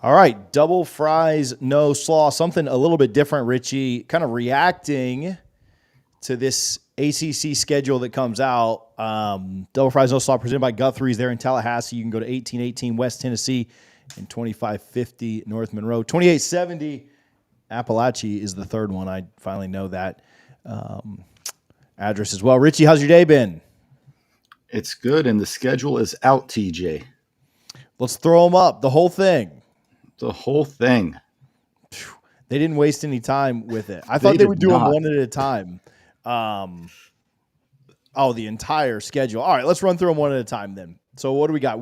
All right, double fries, no slaw. Something a little bit different, Richie. Kind of reacting to this ACC schedule that comes out. Double fries, no slaw, presented by Guthrie's there in Tallahassee. You can go to 1818 West Tennessee and 2550 North Monroe. 2870 Appalachia is the third one. I finally know that address as well. Richie, how's your day been? It's good, and the schedule is out, TJ. Let's throw them up, the whole thing. The whole thing. They didn't waste any time with it. I thought they would do them one at a time. The entire schedule. All right, let's run through them one at a time then. So what do we got?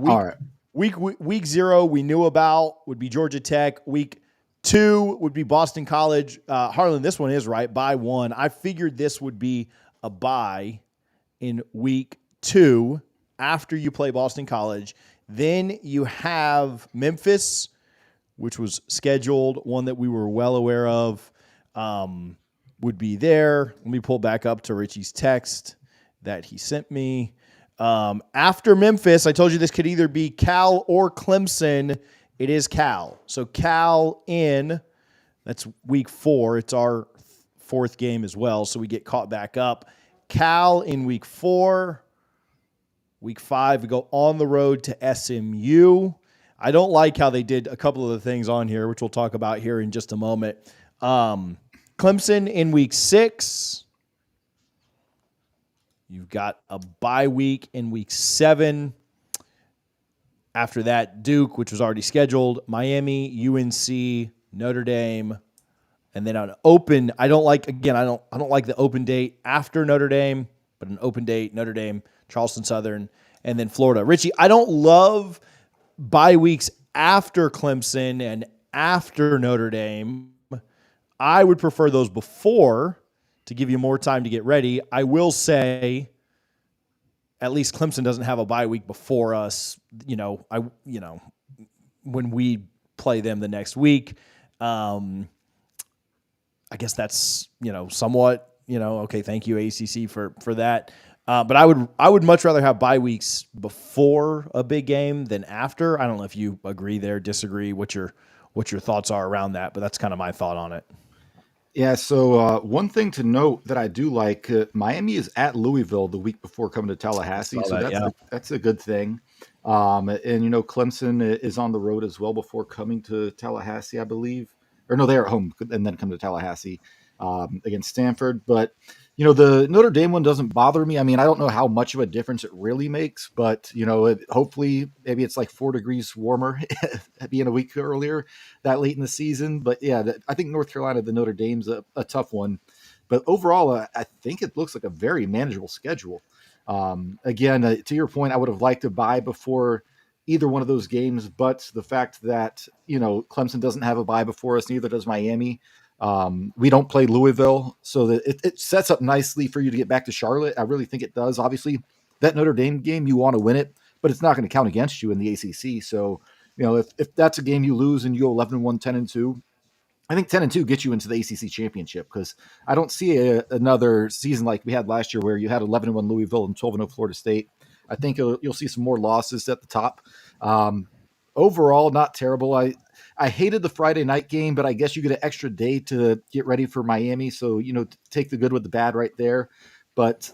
Week 0 we knew about would be Georgia Tech. Week 2 would be Boston College. Harlan, this one is right, bye 1. I figured this would be a bye in week 2 after you play Boston College. Then you have Memphis, which was scheduled, one that we were well aware of, would be there. Let me pull back up to Richie's text that he sent me. After Memphis, I told you this could either be Cal or Clemson. It is Cal. So Cal in, that's week 4. It's our 4th game as well, so we get caught back up. Cal in week 4. Week 5, we go on the road to SMU. I don't like how they did a couple of the things on here, which we'll talk about here in just a moment. Clemson in week 6. You've got a bye week in week 7. After that, Duke, which was already scheduled, Miami, UNC, Notre Dame, and then on open. I don't like the open date after Notre Dame, but an open date, Notre Dame, Charleston Southern, and then Florida. Richie, I don't love bye weeks after Clemson and after Notre Dame. I would prefer those before to give you more time to get ready. I will say at least Clemson doesn't have a bye week before us, when we play them the next week. I guess that's, somewhat, okay, thank you ACC for that. But I would much rather have bye weeks before a big game than after. I don't know if you agree there, disagree, what your thoughts are around that, but that's kind of my thought on it. Yeah, so one thing to note that I do like, Miami is at Louisville the week before coming to Tallahassee, so that's a good thing. And Clemson is on the road as well before coming to Tallahassee, I believe. Or no, they're at home and then come to Tallahassee against Stanford. But the Notre Dame one doesn't bother me. I mean, I don't know how much of a difference it really makes, but, hopefully maybe it's like 4 degrees warmer being a week earlier that late in the season. But, yeah, I think North Carolina, the Notre Dame's a tough one. But overall, I think it looks like a very manageable schedule. Again, to your point, I would have liked to bye before either one of those games, but the fact that, Clemson doesn't have a bye before us, neither does Miami. We don't play Louisville, so that it sets up nicely for you to get back to Charlotte. I really think it does. Obviously, that Notre Dame game, you want to win it, but it's not going to count against you in the ACC. So, if that's a game you lose and you go 11-1, 10-2, I think 10-2 gets you into the ACC championship, because I don't see another season like we had last year where you had 11-1 Louisville and 12-0 Florida State. I think you'll see some more losses at the top. Overall, not terrible. I hated the Friday night game, but I guess you get an extra day to get ready for Miami. So, take the good with the bad right there. But,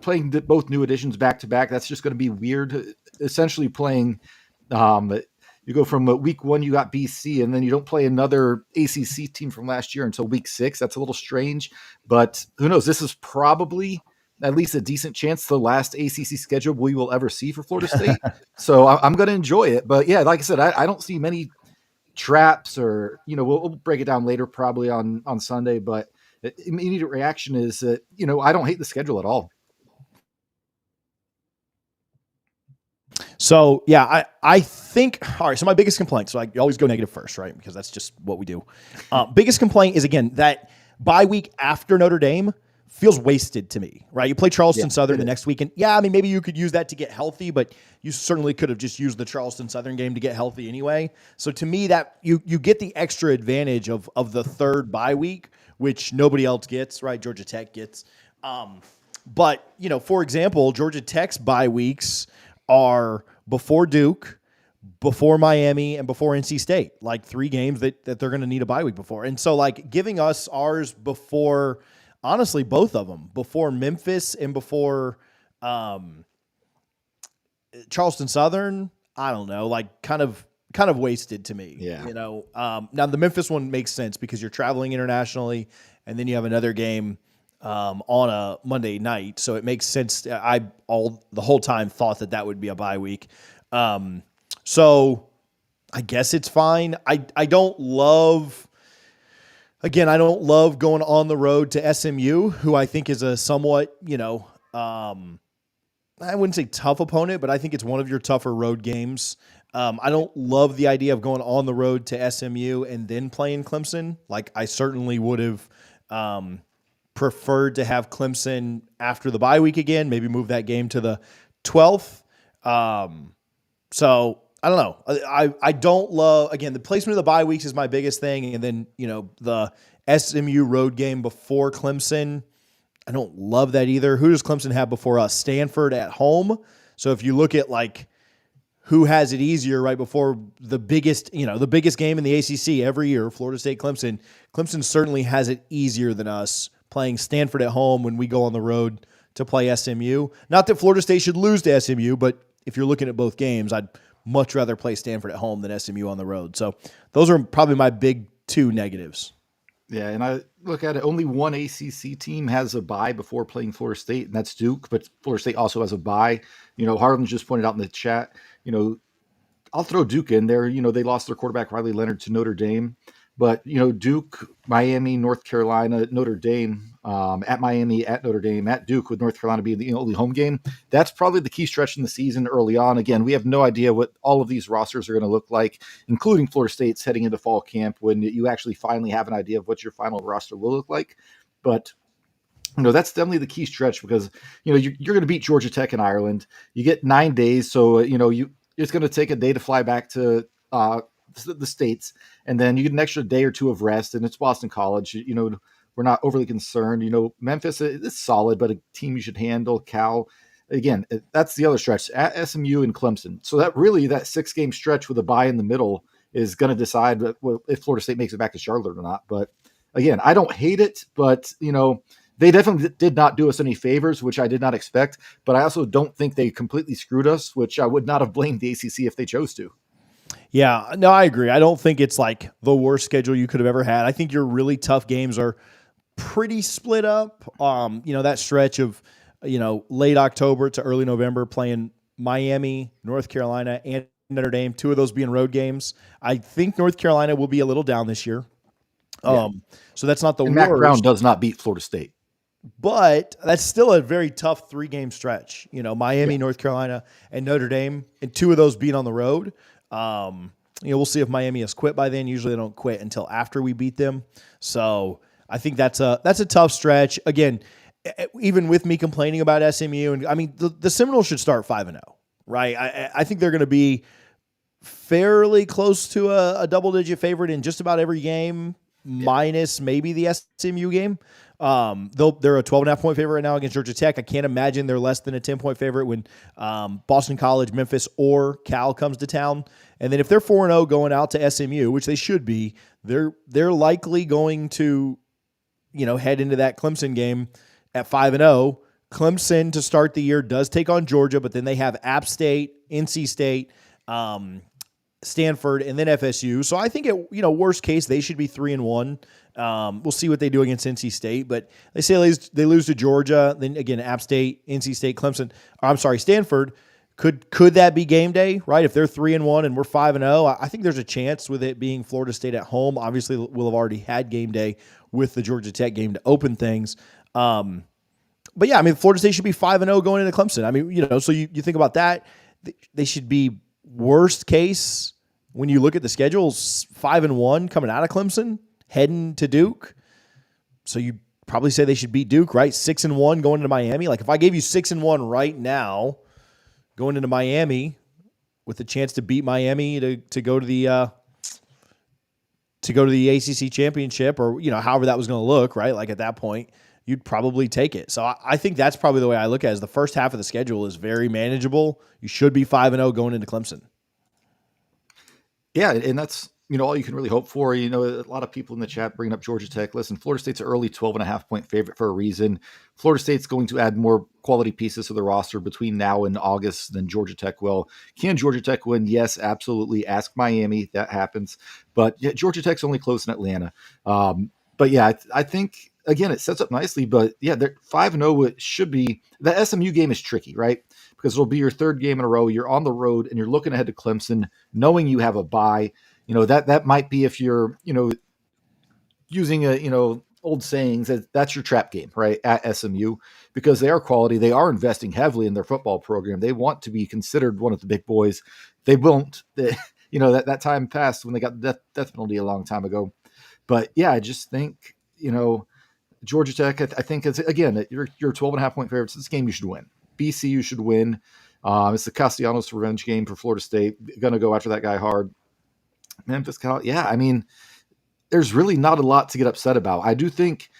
playing both new editions back to back, that's just going to be weird. Essentially playing, you go from week 1, you got BC, and then you don't play another ACC team from last year until week 6. That's a little strange, but who knows? This is probably at least a decent chance the last ACC schedule we will ever see for Florida State. So I'm going to enjoy it. But yeah, like I said, I don't see many traps, or, we'll break it down later probably on Sunday. But immediate reaction is that, I don't hate the schedule at all. So, yeah, I think, all right, so my biggest complaint, so I always go negative first, right? Because that's just what we do. Biggest complaint is, again, that bye week after Notre Dame feels wasted to me, right? You play Charleston Southern the next weekend. Yeah, I mean, maybe you could use that to get healthy, but you certainly could have just used the Charleston Southern game to get healthy anyway. So to me, that you get the extra advantage of the third bye week, which nobody else gets, right? Georgia Tech gets. But, for example, Georgia Tech's bye weeks are before Duke, before Miami and before NC State, like 3 games that they're going to need a bye week before. And so like giving us ours before, honestly, both of them, before Memphis and before Charleston Southern, I don't know, like kind of wasted to me. Yeah. Now the Memphis one makes sense because you're traveling internationally and then you have another game on a Monday night. So it makes sense. The whole time thought that would be a bye week. So I guess it's fine. I don't love going on the road to SMU, who I think is a somewhat, I wouldn't say tough opponent, but I think it's one of your tougher road games. I don't love the idea of going on the road to SMU and then playing Clemson. Like I certainly would have preferred to have Clemson after the bye week again, maybe move that game to the 12th. So I don't know. I don't love, again, the placement of the bye weeks is my biggest thing. And then, the SMU road game before Clemson, I don't love that either. Who does Clemson have before us? Stanford at home. So if you look at like who has it easier right before the biggest game in the ACC every year, Florida State, Clemson certainly has it easier than us playing Stanford at home when we go on the road to play SMU. Not that Florida State should lose to SMU, but if you're looking at both games, I'd much rather play Stanford at home than SMU on the road. So those are probably my big 2 negatives. Yeah, and I look at it, only one ACC team has a bye before playing Florida State, and that's Duke, but Florida State also has a bye. Harlan just pointed out in the chat, I'll throw Duke in there. They lost their quarterback, Riley Leonard, to Notre Dame. But, Duke, Miami, North Carolina, Notre Dame, at Miami, at Notre Dame, at Duke, with North Carolina being the only home game. That's probably the key stretch in the season early on. Again, we have no idea what all of these rosters are going to look like, including Florida State's heading into fall camp when you actually finally have an idea of what your final roster will look like. But that's definitely the key stretch because, you're going to beat Georgia Tech in Ireland. You get 9 days. So, it's going to take a day to fly back to the States, and then you get an extra day or 2 of rest, and it's Boston College. We're not overly concerned. Memphis is solid, but a team you should handle. Cal, again, that's the other stretch at SMU and Clemson. So that 6-game stretch with a bye in the middle is going to decide if Florida State makes it back to Charlotte or not. But again, I don't hate it, but they definitely did not do us any favors, which I did not expect. But I also don't think they completely screwed us, which I would not have blamed the ACC if they chose to. Yeah, no, I agree. I don't think it's like the worst schedule you could have ever had. I think your really tough games are pretty split up. That stretch of, late October to early November playing Miami, North Carolina, and Notre Dame, 2 of those being road games. I think North Carolina will be a little down this year. Yeah. So that's not the worst. Matt Brown does not beat Florida State. But that's still a very tough 3-game stretch. Miami, North Carolina, and Notre Dame, and 2 of those being on the road. We'll see if Miami has quit by then. Usually they don't quit until after we beat them. So I think that's a tough stretch. Again, even with me complaining about SMU, and I mean, the Seminoles should start 5-0, right? I think they're going to be fairly close to a double-digit favorite in just about every game, minus maybe the SMU game. They're a 12.5-point favorite right now against Georgia Tech. I can't imagine they're less than a 10-point favorite when Boston College, Memphis, or Cal comes to town. And then if they're 4-0 going out to SMU, which they should be, they're likely going to, head into that Clemson game at 5-0. Clemson to start the year does take on Georgia, but then they have App State, NC State, Stanford, and then FSU. So I think worst case they should be 3-1. We'll see what they do against NC State, but they say they lose to Georgia. Then again, App State, NC State, Clemson. Stanford. Could that be game day? Right, if they're 3-1 and we're 5-0, I think there's a chance with it being Florida State at home. Obviously, we'll have already had game day with the Georgia Tech game to open things. But yeah, I mean, Florida State should be 5-0 going into Clemson. I mean, so you think about that, they should be worst case when you look at the schedules, 5-1 coming out of Clemson, heading to Duke. So you probably say they should beat Duke, right? 6-1 going into Miami. Like if I gave you 6-1 right now, going into Miami with the chance to beat Miami to go to the ACC championship, or however that was going to look, right? Like at that point, you'd probably take it. So I think that's probably the way I look at it. Is the first half of the schedule is very manageable. You should be 5-0 going into Clemson. Yeah, and that's, all you can really hope for. A lot of people in the chat bringing up Georgia Tech. Listen, Florida State's an early 12.5-point favorite for a reason. Florida State's going to add more quality pieces to the roster between now and August than Georgia Tech will. Can Georgia Tech win? Yes, absolutely. Ask Miami. That happens. But yeah, Georgia Tech's only close in Atlanta. But yeah, I think, again, it sets up nicely. But yeah, they're 5-0. It should be. The SMU game is tricky, right? Because it'll be your third game in a row. You're on the road and you're looking ahead to Clemson, knowing you have a bye. That might be, if you're, using old sayings, that's your trap game, right? At SMU, because they are quality. They are investing heavily in their football program. They want to be considered one of the big boys. They won't, that time passed when they got the death penalty a long time ago. But yeah, I just think, Georgia Tech, I think it's, again, you're 12.5-point favorites. This game you should win. BC, you should win. It's the Castellanos revenge game for Florida State. Going to go after that guy hard. Memphis, yeah, I mean, there's really not a lot to get upset about. I do think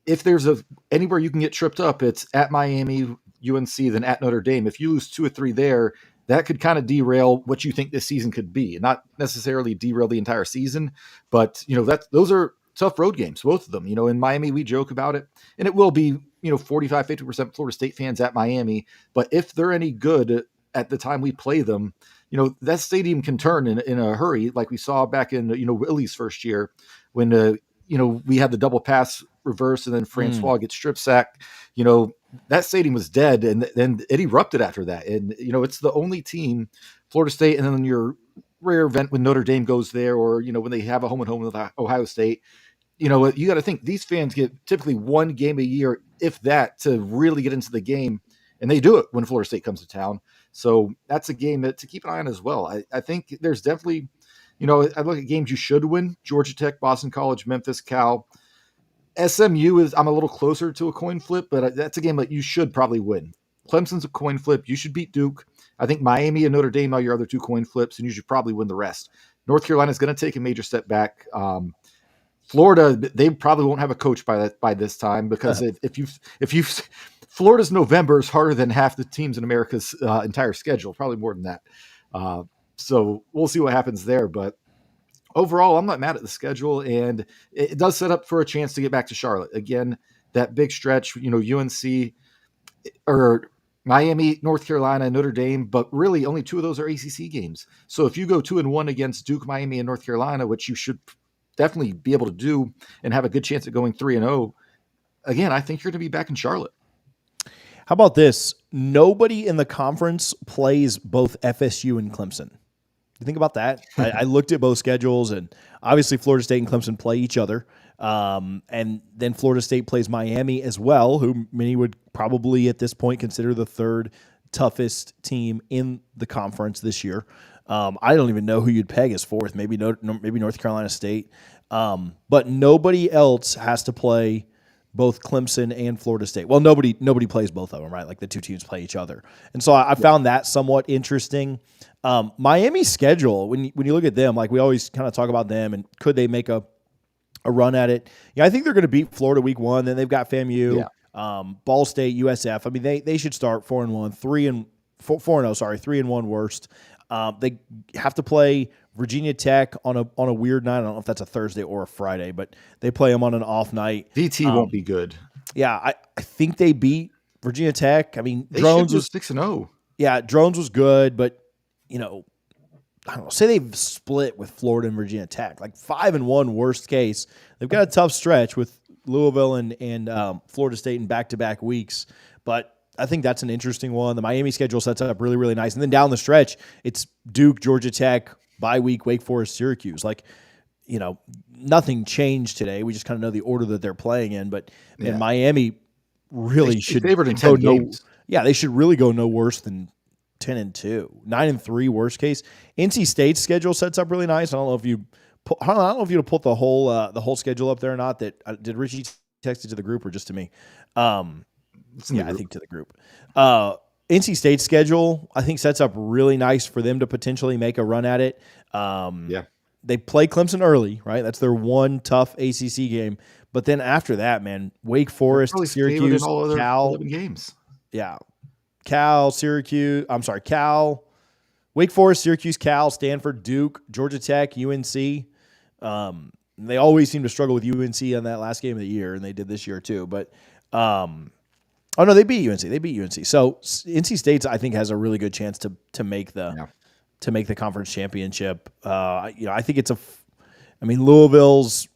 if there's anywhere you can get tripped up, it's at Miami, UNC, then at Notre Dame. If you lose 2 or 3 there, that could kind of derail what you think this season could be. Not necessarily derail the entire season, but those are tough road games, both of them. In Miami, we joke about it, and it will be 45-50% Florida State fans at Miami. But if they're any good at the time we play them, that stadium can turn in a hurry, like we saw back in Willie's first year when we had the double pass reverse and then Francois gets strip sacked. That stadium was dead, and then it erupted after that. And it's the only team, Florida State, and then your rare event when Notre Dame goes there, or when they have a home and home with Ohio State. You got to think these fans get typically one game a year, if that, to really get into the game, and they do it when Florida State comes to town. So that's a game to keep an eye on as well. I think there's definitely, I look at games you should win: Georgia Tech, Boston College, Memphis, Cal. SMU I'm a little closer to a coin flip, but that's a game that you should probably win. Clemson's a coin flip. You should beat Duke. I think Miami and Notre Dame are your other 2 coin flips, and you should probably win the rest. North Carolina is going to take a major step back. Florida, they probably won't have a coach by this time, because if you Florida's November is harder than half the teams in America's entire schedule, probably more than that. So we'll see what happens there. But overall, I'm not mad at the schedule, and it does set up for a chance to get back to Charlotte again. That big stretch, UNC or Miami, North Carolina, Notre Dame, but really only 2 of those are ACC games. So if you go 2-1 against Duke, Miami, and North Carolina, which you should definitely be able to do and have a good chance at going 3-0, again, I think you're going to be back in Charlotte. How about this? Nobody in the conference plays both FSU and Clemson. You think about that? I looked at both schedules, and obviously Florida State and Clemson play each other. And then Florida State plays Miami as well, who many would probably at this point consider the 3rd toughest team in the conference this year. I don't even know who you'd peg as 4th. Maybe North Carolina State. But nobody else has to play both Clemson and Florida State. Well, nobody plays both of them, right? Like the 2 teams play each other. And so I found that somewhat interesting. Miami's schedule, when you look at them, like we always kind of talk about them and could they make a run at it? Yeah, I think they're going to beat Florida week 1. Then they've got FAMU, Ball State, USF. I mean, they should start 4-1, 3-1 worst. They have to play Virginia Tech on a weird night. I don't know if that's a Thursday or a Friday, but they play them on an off night. VT won't be good. Yeah, I think they beat Virginia Tech. I mean, Drones was 6-0. Yeah, Drones was good, but I don't know. Say they've split with Florida and Virginia Tech, like 5-1 worst case. They've got a tough stretch with Louisville and Florida State in back-to-back weeks, but I think that's an interesting one. The Miami schedule sets up really, really nice. And then down the stretch, it's Duke, Georgia Tech, bye week, Wake Forest, Syracuse. Like, nothing changed today. We just kind of know the order that they're playing in. But man, Miami really should favored in 10 games. Yeah, they should really go no worse than 10-2, 9-3 worst case. NC State's schedule sets up really nice. I don't know if you put the whole schedule up there or not. Did Richie text it to the group or just to me? I think to the group. NC State's schedule, I think, sets up really nice for them to potentially make a run at it. They play Clemson early, right? That's their one tough ACC game. But then after that, man, Wake Forest, Syracuse, Cal. 11 games. Yeah. Cal, Wake Forest, Syracuse, Cal, Stanford, Duke, Georgia Tech, UNC. They always seem to struggle with UNC on that last game of the year, and they did this year too. But oh no, they beat UNC. They beat UNC. So NC State, I think, has a really good chance to make the conference championship. I think it's Louisville's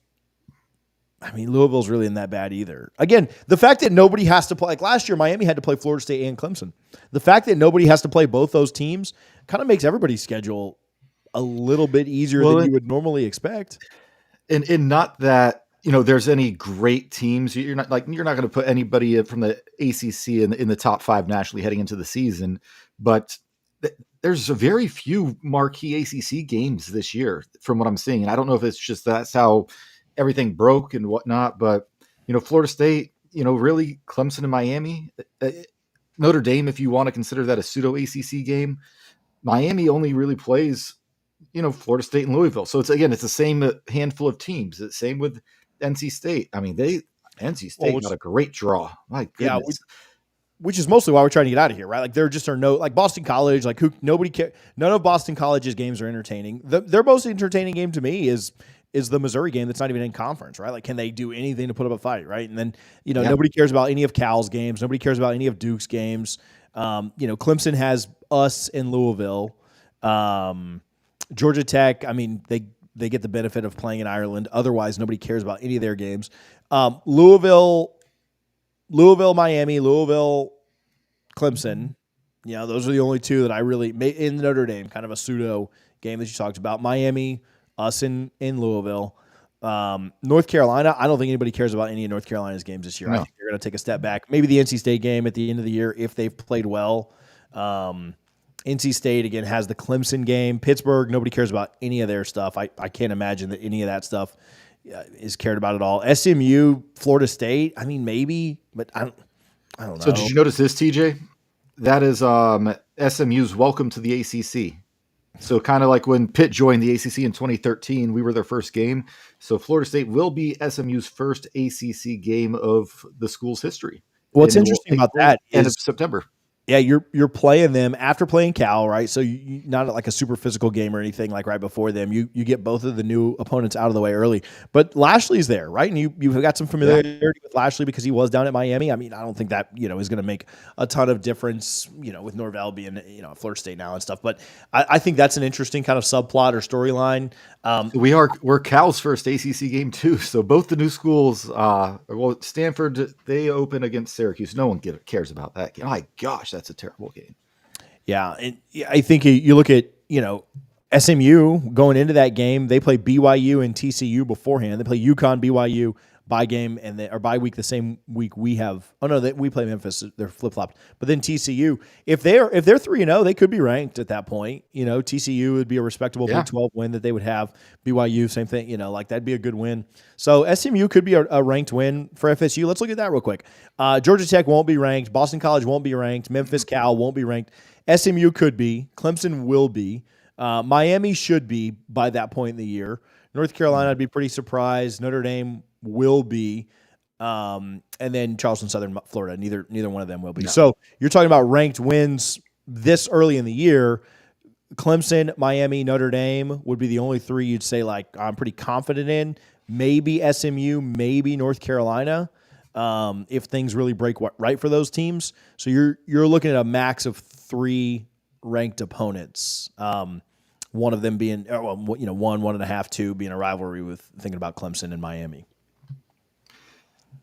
really in that bad either. Again, the fact that nobody has to play, like last year, Miami had to play Florida State and Clemson. The fact that nobody has to play both those teams kind of makes everybody's schedule a little bit easier than you would normally expect. And not that, there's any great teams. You're not going to put anybody from the ACC in the top 5 nationally heading into the season, but there's a very few marquee ACC games this year from what I'm seeing. And I don't know if it's just that's how everything broke and whatnot, but Florida State, really Clemson and Miami, Notre Dame, if you want to consider that a pseudo ACC game, Miami only really plays, Florida State and Louisville. So it's the same handful of teams. It's same with NC State. I mean, NC State got a great draw. My goodness. Yeah, which is mostly why we're trying to get out of here, right? Like there just are no, like Boston College, like nobody cares. None of Boston College's games are entertaining. Their most entertaining game to me is the Missouri game that's not even in conference, right? Like, can they do anything to put up a fight, right? And then, nobody cares about any of Cal's games. Nobody cares about any of Duke's games. Clemson has us in Louisville. Georgia Tech, they get the benefit of playing in Ireland. Otherwise, nobody cares about any of their games. Louisville, Miami, Louisville, Clemson. Those are the only two that I really made in Notre Dame, kind of a pseudo game that you talked about. Miami, us in Louisville. North Carolina, I don't think anybody cares about any of North Carolina's games this year. No. I think they're going to take a step back. Maybe the NC State game at the end of the year if they've played well. NC State, again, has the Clemson game. Pittsburgh, nobody cares about any of their stuff. I can't imagine that any of that stuff is cared about at all. SMU, Florida State, maybe, but I don't know. So did you notice this, TJ? That is SMU's welcome to the ACC. So kind of like when Pitt joined the ACC in 2013, we were their first game. So Florida State will be SMU's first ACC game of the school's history. What's interesting about that is end of September. Yeah, you're playing them after playing Cal, right? So you not like a super physical game or anything like right before them. You get both of the new opponents out of the way early. But Lashley's there, right? And you've got some familiarity with Lashley because he was down at Miami. I don't think that is going to make a ton of difference, with Norvell being at Florida State now and stuff. But I think that's an interesting kind of subplot or storyline. We're Cal's first ACC game too. So both the new schools, Stanford, they open against Syracuse. No one cares about that game. My gosh, that's a terrible game. Yeah, and I think you look at SMU going into that game. They play BYU and TCU beforehand. They play UConn, BYU bye game or bye week the same week we have. Oh no, we play Memphis. They're flip flopped. But then TCU, if they're 3-0, they could be ranked at that point. TCU would be a respectable Big 12 win that they would have. BYU, same thing. That'd be a good win. So SMU could be a ranked win for FSU. Let's look at that real quick. Georgia Tech won't be ranked. Boston College won't be ranked. Memphis, Cal won't be ranked. SMU could be. Clemson will be. Miami should be by that point in the year. North Carolina, I'd be pretty surprised. Notre Dame will be, and then Charleston, Southern Florida. Neither one of them will be. No. So you're talking about ranked wins this early in the year. Clemson, Miami, Notre Dame would be the only three you'd say like I'm pretty confident in. Maybe SMU, maybe North Carolina, if things really break right for those teams. So you're looking at a max of 3 ranked opponents. One of them being, 1.5, 2 being a rivalry with thinking about Clemson and Miami.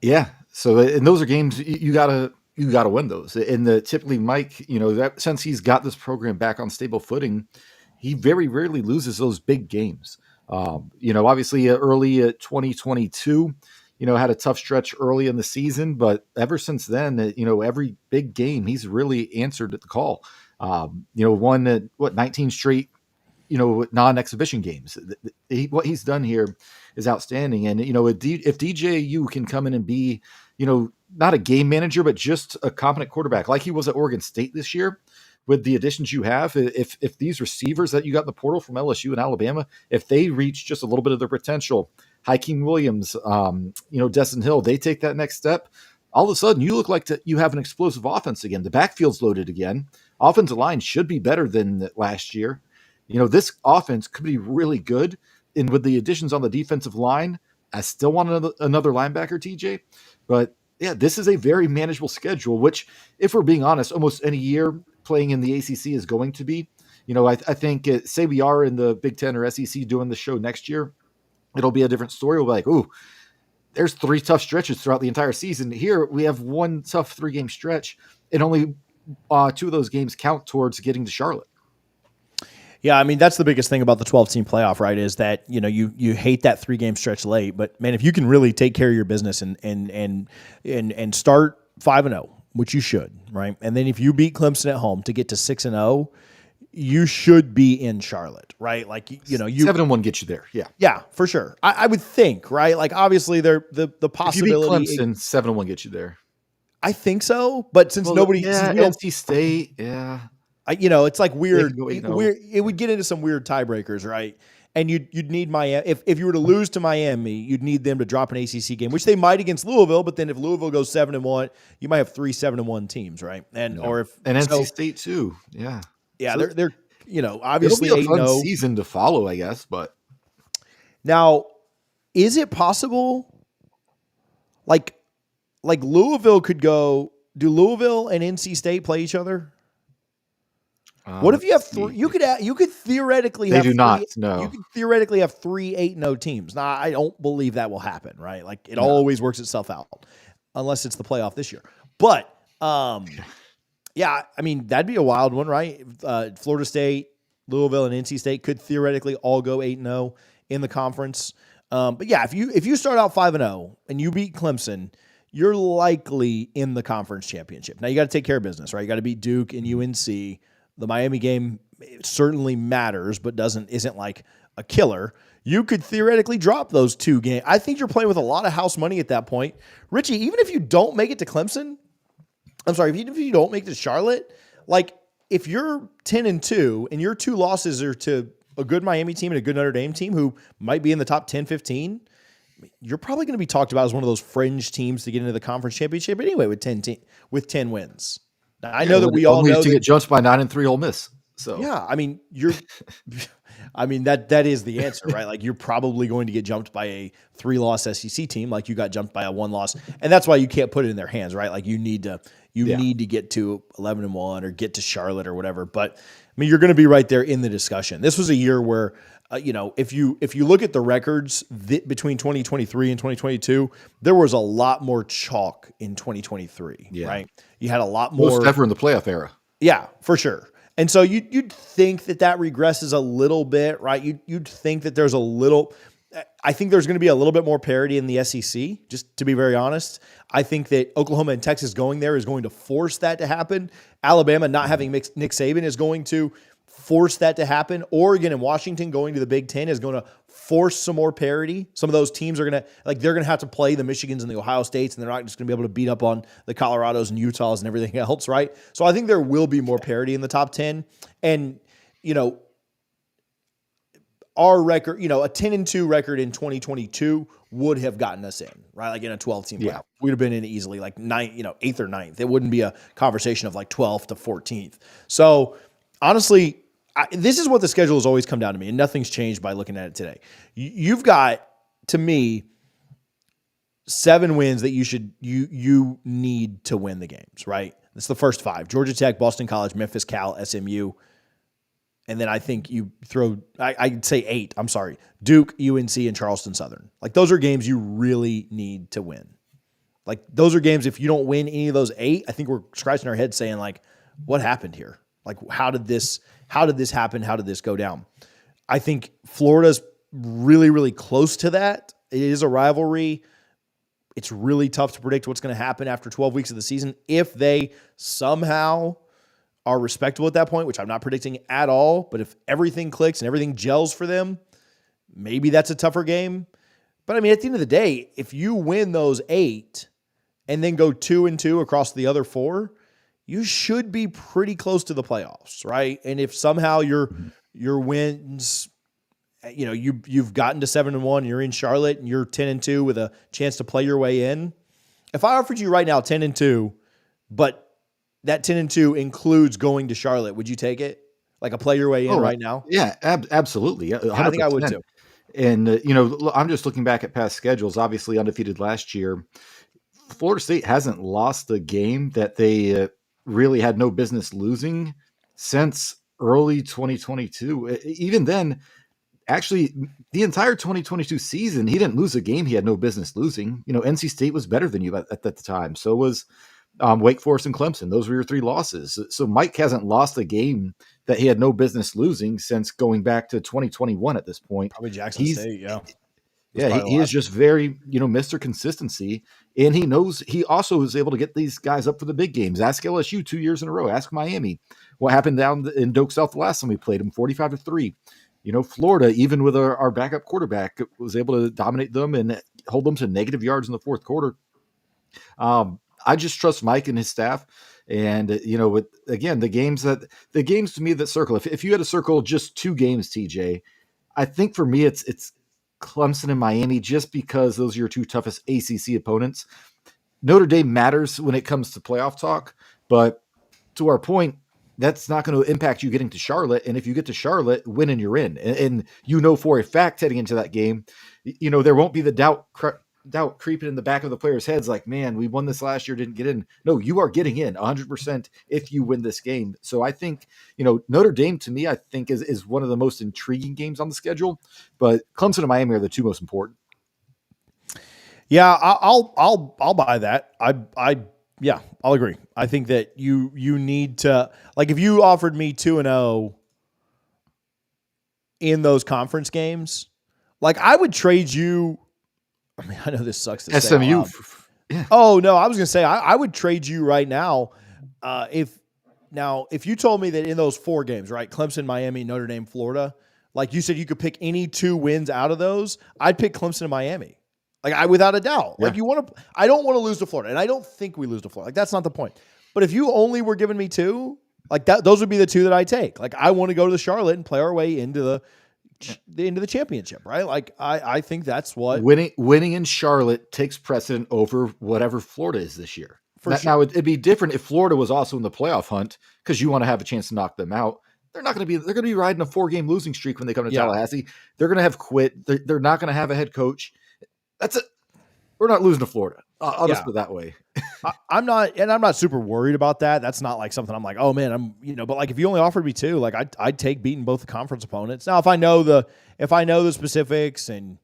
Yeah. So, and those are games you gotta win those. And typically Mike, that since he's got this program back on stable footing, he very rarely loses those big games. Obviously early 2022, had a tough stretch early in the season, but ever since then, every big game he's really answered the call. Won 19 straight non-exhibition games. What he's done here is outstanding. And, if DJU can come in and be, not a game manager, but just a competent quarterback like he was at Oregon State this year with the additions you have, if these receivers that you got in the portal from LSU and Alabama, if they reach just a little bit of their potential, Hakeem Williams, Destin Hill, they take that next step, all of a sudden you look like you have an explosive offense again. The backfield's loaded again. Offensive line should be better than last year. This offense could be really good. And with the additions on the defensive line, I still want another linebacker, TJ. But yeah, this is a very manageable schedule, which, if we're being honest, almost any year playing in the ACC is going to be. I think, say we are in the Big Ten or SEC doing the show next year, it'll be a different story. We'll be like, ooh, there's 3 tough stretches throughout the entire season. Here we have 1 tough 3-game stretch, and only 2 of those games count towards getting to Charlotte. Yeah, I mean, that's the biggest thing about the 12-team playoff, right, is that, you hate that 3-game stretch late. But, man, if you can really take care of your business and start 5-0, which you should, right, and then if you beat Clemson at home to get to 6-0, you should be in Charlotte, right? Like, 7-1 gets you there, yeah. Yeah, for sure. I would think, right? Like, obviously, the possibility. If you beat Clemson, 7-1 gets you there. I think so, but since nobody. Yeah, NC State, yeah. It's like weird. It would get into some weird tiebreakers, right? And you'd need Miami. If you were to lose to Miami, you'd need them to drop an ACC game, which they might against Louisville. But then if Louisville goes 7-1, you might have 3 7-1 teams, right? And NC State too, yeah. Yeah, so they're obviously it'll be a fun season to follow, I guess. But now, is it possible? Like Louisville could go. Do Louisville and NC State play each other? What if you have 3? You could theoretically have. They do not. No, you could theoretically have 3 8-0 teams. Now, I don't believe that will happen. Right? Like it always works itself out, unless it's the playoff this year. But yeah, I mean that'd be a wild one, right? Florida State, Louisville, and NC State could theoretically all go 8-0 in the conference. But yeah, if you start out 5-0 and you beat Clemson, you're likely in the conference championship. Now you got to take care of business, right? You got to beat Duke and UNC. The Miami game certainly matters, but isn't like a killer. You could theoretically drop those 2 games. I think you're playing with a lot of house money at that point. Richie, even if you don't make it to Clemson, even if you don't make it to Charlotte, like if you're 10-2 and your 2 losses are to a good Miami team and a good Notre Dame team who might be in the top 10, 15, you're probably going to be talked about as one of those fringe teams to get into the conference championship anyway with 10 wins. Now, I know that we all know to get jumped by 9-3 Ole Miss. So yeah, I mean that is the answer, right? Like you're probably going to get jumped by a 3-loss SEC team, like you got jumped by a 1-loss, and that's why you can't put it in their hands, right? Like you need to get to 11-1 or get to Charlotte or whatever. But I mean, you're going to be right there in the discussion. This was a year where, if you look at the records between 2023 and 2022, there was a lot more chalk in 2023, right? You had a lot more. Most ever in the playoff era. Yeah, for sure. And so you'd think that regresses a little bit, right? You'd think that there's a little. I think there's going to be a little bit more parity in the SEC, just to be very honest. I think that Oklahoma and Texas going there is going to force that to happen. Alabama not having Nick Saban is going to force that to happen. Oregon and Washington going to the Big Ten is going to force some more parity. Some of those teams are going to, they're going to have to play the Michigans and the Ohio States, and they're not just going to be able to beat up on the Colorados and Utahs and everything else, right? So I think there will be more parity in the top 10. And, our record, a 10-2 record in 2022 would have gotten us in, right? Like in a 12-team playoff. We'd have been in easily, like 8th or 9th. It wouldn't be a conversation of like 12th to 14th. So honestly, this is what the schedule has always come down to me, and nothing's changed by looking at it today. You've got, to me, 7 wins that you need to win the games, right? That's the first 5. Georgia Tech, Boston College, Memphis, Cal, SMU. And then I think you throw, I'd say 8, I'm sorry, Duke, UNC, and Charleston Southern. Like those are games you really need to win. Like those are games, if you don't win any of those 8, I think we're scratching our heads saying like, what happened here? Like how did this happen? How did this go down? I think Florida's really, really close to that. It is a rivalry. It's really tough to predict what's going to happen after 12 weeks of the season. If they somehow are respectable at that point, which I'm not predicting at all, but if everything clicks and everything gels for them, maybe that's a tougher game. But I mean, at the end of the day, if you win those 8 and then go 2-2 across the other 4, you should be pretty close to the playoffs, right? And if somehow your wins, you've gotten to 7-1, you're in Charlotte and you're 10-2 with a chance to play your way in. if I offered you right now 10-2, but that 10-2 includes going to Charlotte, would you take it? Like a play your way in right now? Yeah, absolutely. 100%. I think I would too. And, I'm just looking back at past schedules, obviously undefeated last year. Florida State hasn't lost a game that they really had no business losing since early 2022. Even then, actually, the entire 2022 season, he didn't lose a game he had no business losing. NC State was better than you at the time. So was Wake Forest and Clemson. Those were your 3 losses. So Mike hasn't lost a game that he had no business losing since going back to 2021 at this point. Probably Jackson State, yeah. Yeah, he is just very, Mr. Consistency. And he also is able to get these guys up for the big games. Ask LSU 2 years in a row. Ask Miami. What happened down in Doak South the last time we played them, 45-3. Florida, even with our backup quarterback, was able to dominate them and hold them to negative yards in the fourth quarter. I just trust Mike and his staff. And, the games to me that circle, if you had to circle just 2 games, TJ, I think for me, it's Clemson and Miami, just because those are your 2 toughest ACC opponents. Notre Dame matters when it comes to playoff talk, but to our point, that's not going to impact you getting to Charlotte. And if you get to Charlotte, win and you're in. And for a fact heading into that game, there won't be the doubt creeping in the back of the players' heads like, man, we won this last year, didn't get in. No, you are getting in 100% if you win this game. So I think, Notre Dame to me, I think is one of the most intriguing games on the schedule, but Clemson and Miami are the 2 most important. Yeah, I'll buy that. Yeah, I'll agree. I think that you need to, like, if you offered me 2-0 in those conference games, like, I would trade you. I mean, I know this sucks to say. SMU. Yeah. Oh no, I was gonna say I would trade you right now. If you told me that in those 4 games, right, Clemson, Miami, Notre Dame, Florida, like you said, you could pick any 2 wins out of those, I'd pick Clemson and Miami. Like, without a doubt. Yeah. Like, I don't want to lose to Florida, and I don't think we lose to Florida. Like, that's not the point. But if you only were giving me 2, like that, those would be the 2 that I take. Like, I want to go to Charlotte and play our way into the championship, right? Like, I think that's what winning in Charlotte takes precedent over whatever Florida is this year. Sure. Now it'd be different if Florida was also in the playoff hunt, because you want to have a chance to knock them out. They're going to be riding a 4-game losing streak when they come to Tallahassee. They're going to have quit. They're not going to have a head coach. That's it. We're not losing to Florida. I'll just put it that way. I'm not super worried about that. That's not like something I'm like, oh man, but like if you only offered me 2, like I'd take beating both the conference opponents. Now, if I know the specifics, and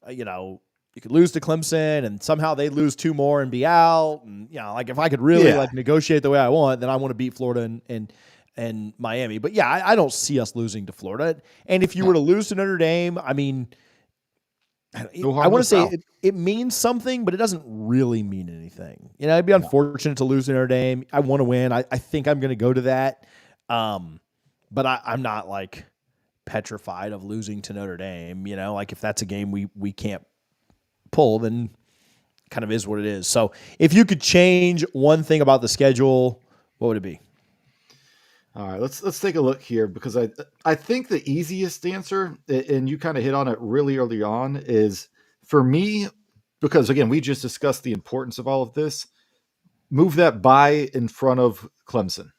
you could lose to Clemson and somehow they lose 2 more and be out, and like if I could really like negotiate the way I want, then I want to beat Florida and Miami. But yeah, I don't see us losing to Florida. And if you were to lose to Notre Dame, I mean, I want to say it means something, but it doesn't really mean anything. It'd be unfortunate to lose to Notre Dame. I want to win. I think I'm going to go to that. But I'm not like petrified of losing to Notre Dame. Like if that's a game we can't pull, then kind of is what it is. So if you could change one thing about the schedule, what would it be? All right, let's take a look here, because I think the easiest answer, and you kind of hit on it really early on, is for me, because again, we just discussed the importance of all of this. Move that bye in front of Clemson.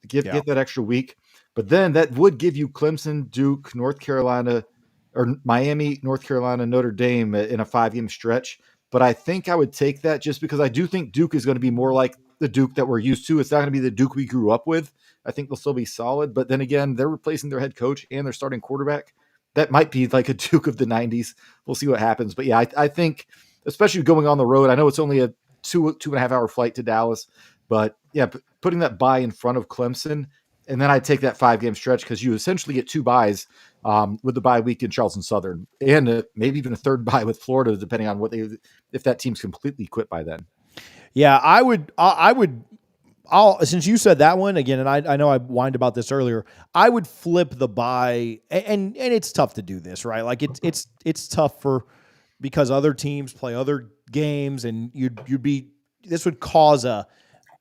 Get that extra week, but then that would give you Clemson, Duke, North Carolina, or Miami, North Carolina, Notre Dame in a 5-game stretch. But I think I would take that just because I do think Duke is going to be more like the Duke that we're used to. It's not going to be the Duke we grew up with. I think they'll still be solid. But then again, they're replacing their head coach and their starting quarterback. That might be like a Duke of the 90s. We'll see what happens. But yeah, I think, especially going on the road, I know it's only a 2.5 hour flight to Dallas. But yeah, putting that bye in front of Clemson, and then I'd take that 5-game stretch, because you essentially get 2 byes with the bye week in Charleston Southern, and maybe even a 3rd bye with Florida, depending on if that team's completely quit by then. Yeah, I would. Since you said that one again, and I know I whined about this earlier, I would flip the bye, and it's tough to do this, right? Like it's tough because other teams play other games, and this would cause an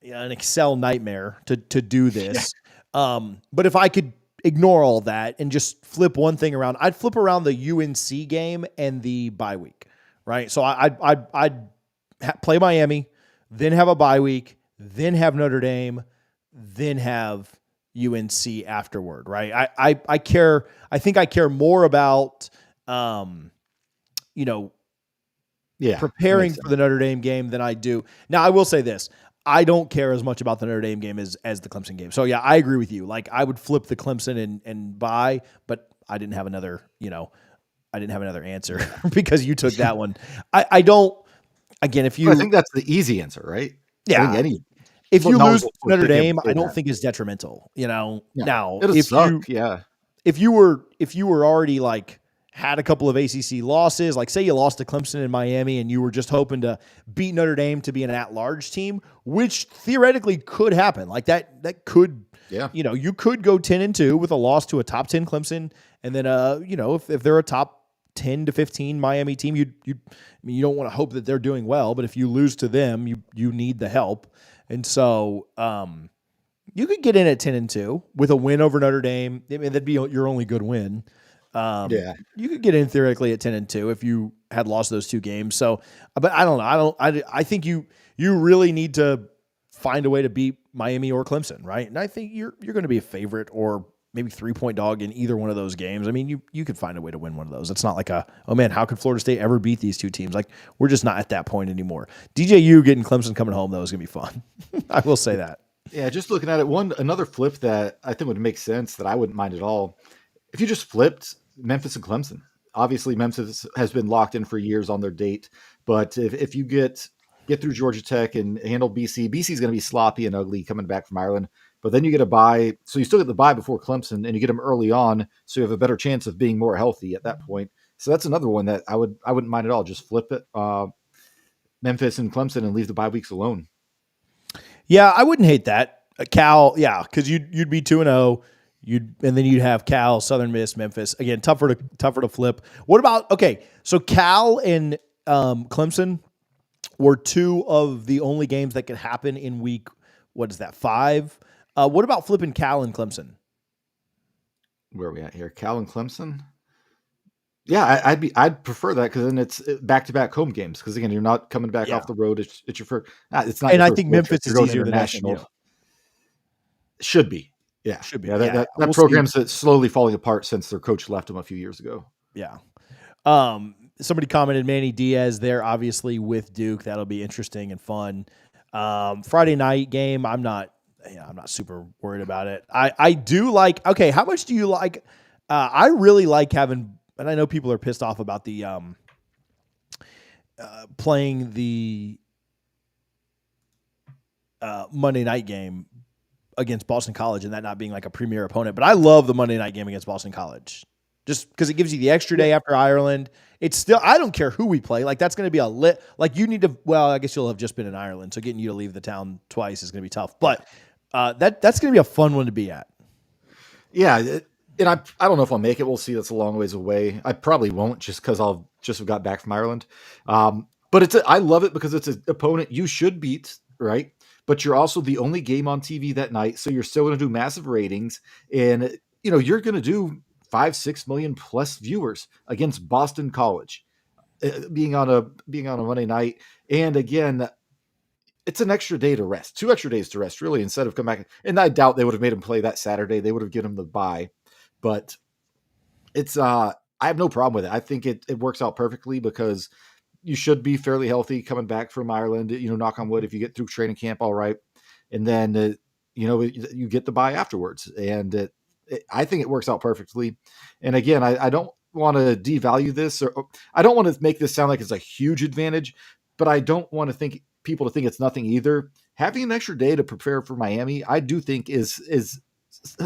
Excel nightmare to do this. Yeah. But if I could ignore all that and just flip one thing around, I'd flip around the UNC game and the bye week, right? So I'd play Miami, then have a bye week, then have Notre Dame, then have UNC afterward, right? I care. I think I care more about, preparing for the Notre Dame game than I do. Now, I will say this. I don't care as much about the Notre Dame game as the Clemson game. So, yeah, I agree with you. Like, I would flip the Clemson and buy, but I didn't have another, answer because you took that one. I don't, again, if you. I think that's the easy answer, right? Yeah. If you lose Notre Dame, I don't think it's detrimental, Now, if you were already like had a couple of ACC losses, like say you lost to Clemson in Miami and you were just hoping to beat Notre Dame to be an at-large team, which theoretically could happen. Like that could, you could go 10-2 with a loss to a top 10 Clemson. And then, if they're a top 10 to 15 Miami team, you don't want to hope that they're doing well, but if you lose to them, you need the help. And so, you could get in at 10-2 with a win over Notre Dame. I mean, that'd be your only good win. You could get in theoretically at 10-2 if you had lost those two games. So, but I don't know. I think you really need to find a way to beat Miami or Clemson, right? And I think you're going to be a favorite or maybe 3-point dog in either one of those games. I mean, you could find a way to win one of those. It's not like oh man, how could Florida State ever beat these two teams? Like, we're just not at that point anymore. DJU getting Clemson coming home, though, is going to be fun. I will say that. Yeah, just looking at it, another flip that I think would make sense that I wouldn't mind at all. If you just flipped Memphis and Clemson. Obviously, Memphis has been locked in for years on their date, but if you get through Georgia Tech and handle BC is going to be sloppy and ugly coming back from Ireland, but then you get a bye, so you still get the bye before Clemson, and you get them early on, so you have a better chance of being more healthy at that point. So that's another one that I wouldn't mind at all. Just flip it, Memphis and Clemson, and leave the bye weeks alone. Yeah, I wouldn't hate that. Cal, yeah, because you'd be 2-0. And then you'd have Cal, Southern Miss, Memphis. Again, tougher to flip. What about, so Cal and Clemson were two of the only games that could happen in week, 5? What about flipping Cal and Clemson? Where are we at here? Cal and Clemson? Yeah, I'd prefer that because then it's back-to-back home games. Because again, you're not coming back off the road. It's your first. It's not. And I think Memphis is easier than national. Should be. Yeah, should be. Yeah, that program's slowly falling apart since their coach left them a few years ago. Yeah. Somebody commented Manny Diaz there, obviously with Duke. That'll be interesting and fun. Friday night game. I'm not super worried about it. I do like. Okay, how much do you like? I really like having, and I know people are pissed off about the playing the Monday night game against Boston College and that not being like a premier opponent. But I love the Monday night game against Boston College just because it gives you the extra day after Ireland. It's still, I don't care who we play. Like, that's going to be you need to, well, I guess you'll have just been in Ireland. So getting you to leave the town twice is going to be tough. But that's going to be a fun one to be at. Yeah. And I don't know if I'll make it. We'll see. That's a long ways away. I probably won't just because I'll just have got back from Ireland. But I love it because it's an opponent you should beat, right? But you're also the only game on TV that night. So you're still going to do massive ratings. And, you're going to do 5-6 million plus viewers against Boston College being on a Monday night. And again, it's an extra day to rest, 2 extra days to rest, really, instead of come back. And I doubt they would have made him play that Saturday. They would have given him the bye. But it's I have no problem with it. I think it works out perfectly because you should be fairly healthy coming back from Ireland, knock on wood, if you get through training camp all right. And then, you get the bye afterwards. And I think it works out perfectly. And again, I don't want to devalue this, or I don't want to make this sound like it's a huge advantage, but I don't want to people to think it's nothing either. Having an extra day to prepare for Miami, I do think is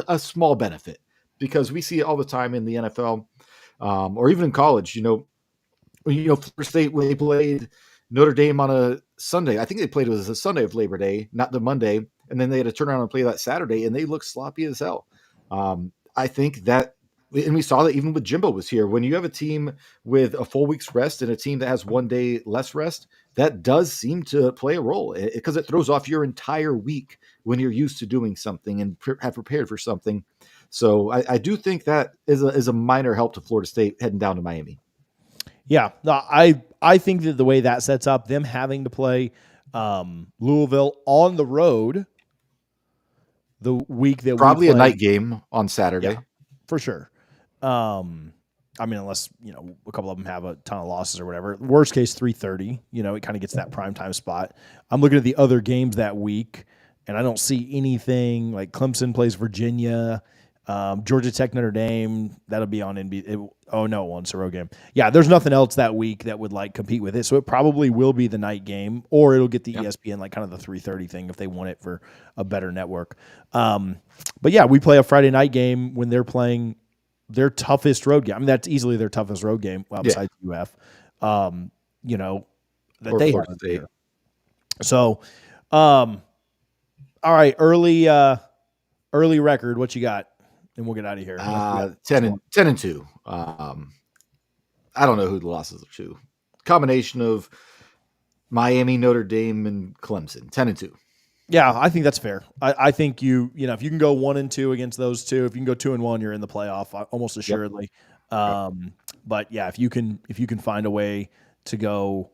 a small benefit because we see it all the time in the NFL or even in college, Florida State, when they played Notre Dame on a Sunday, I think they played it was a Sunday of Labor Day, not the Monday. And then they had to turn around and play that Saturday and they looked sloppy as hell. I think that, and we saw that even with Jimbo was here, when you have a team with a full week's rest and a team that has 1 day less rest, that does seem to play a role because it throws off your entire week when you're used to doing something and have prepared for something. So I do think that is a minor help to Florida State heading down to Miami. Yeah, no, I think that the way that sets up them having to play Louisville on the road the week that probably we play. A night game on Saturday. Yeah, for sure. I mean, unless, a couple of them have a ton of losses or whatever. Worst case, 3:30. It kind of gets that primetime spot. I'm looking at the other games that week, and I don't see anything like Clemson plays Virginia, Georgia Tech, Notre Dame. That'll be on NBC. It's a road game. Yeah, there's nothing else that week that would compete with it. So it probably will be the night game, or it'll get the ESPN kind of the 3:30 thing if they want it for a better network. But yeah, we play a Friday night game when they're playing their toughest road game. I mean, that's easily their toughest road game, besides UF. That or they Florida have State. So, all right, early record. What you got? And we'll get out of here. 10-2. I don't know who the losses are to. Combination of Miami, Notre Dame, and Clemson. 10-2. Yeah, I think that's fair. I think if you can go 1-2 against those two, if you can go 2-1, you're in the playoff almost assuredly. Yep. But yeah, if you can find a way to go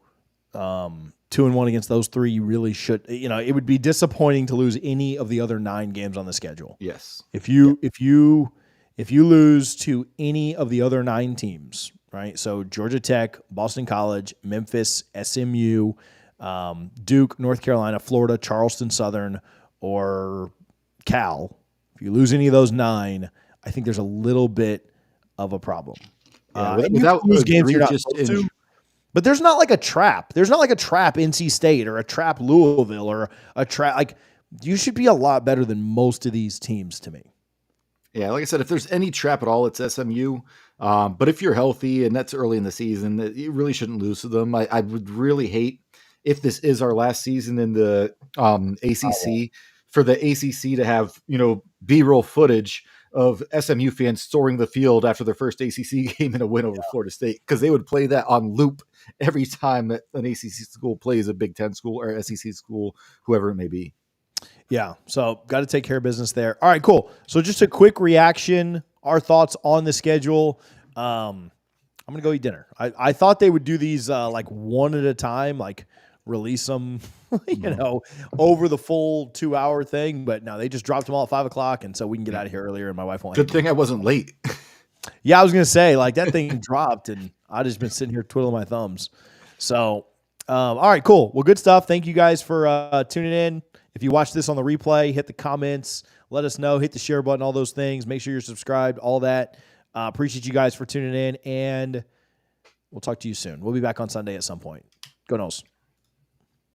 2-1 against those three, you really should. It would be disappointing to lose any of the other 9 games on the schedule. Yes. If you lose to any of the other 9 teams, right? So Georgia Tech, Boston College, Memphis, SMU, Duke, North Carolina, Florida, Charleston Southern, or Cal. If you lose any of those 9, I think there's a little bit of a problem. Without those games you're not supposed to. But there's not like a trap. There's not like a trap NC State or a trap Louisville or a trap. You should be a lot better than most of these teams to me. Yeah, like I said, if there's any trap at all, it's SMU. But if you're healthy and that's early in the season, you really shouldn't lose to them. I would really hate if this is our last season in the ACC for the ACC to have, B-roll footage of SMU fans storming the field after their first ACC game and a win over Florida State, because they would play that on loop every time that an ACC school plays a Big Ten school or SEC school, whoever it may be. Yeah, so got to take care of business there. All right, cool. So just a quick reaction, our thoughts on the schedule. I'm going to go eat dinner. I thought they would do these one at a time, release them, over the full 2-hour thing. But no, they just dropped them all at 5:00, and so we can get out of here earlier. And my wife won't. Good thing I wasn't late. Yeah, I was gonna say that thing dropped, and I just been sitting here twiddling my thumbs. So, all right, cool. Well, good stuff. Thank you guys for tuning in. If you watch this on the replay, hit the comments, let us know, hit the share button, all those things. Make sure you're subscribed, all that. Appreciate you guys for tuning in, and we'll talk to you soon. We'll be back on Sunday at some point. Go Noles.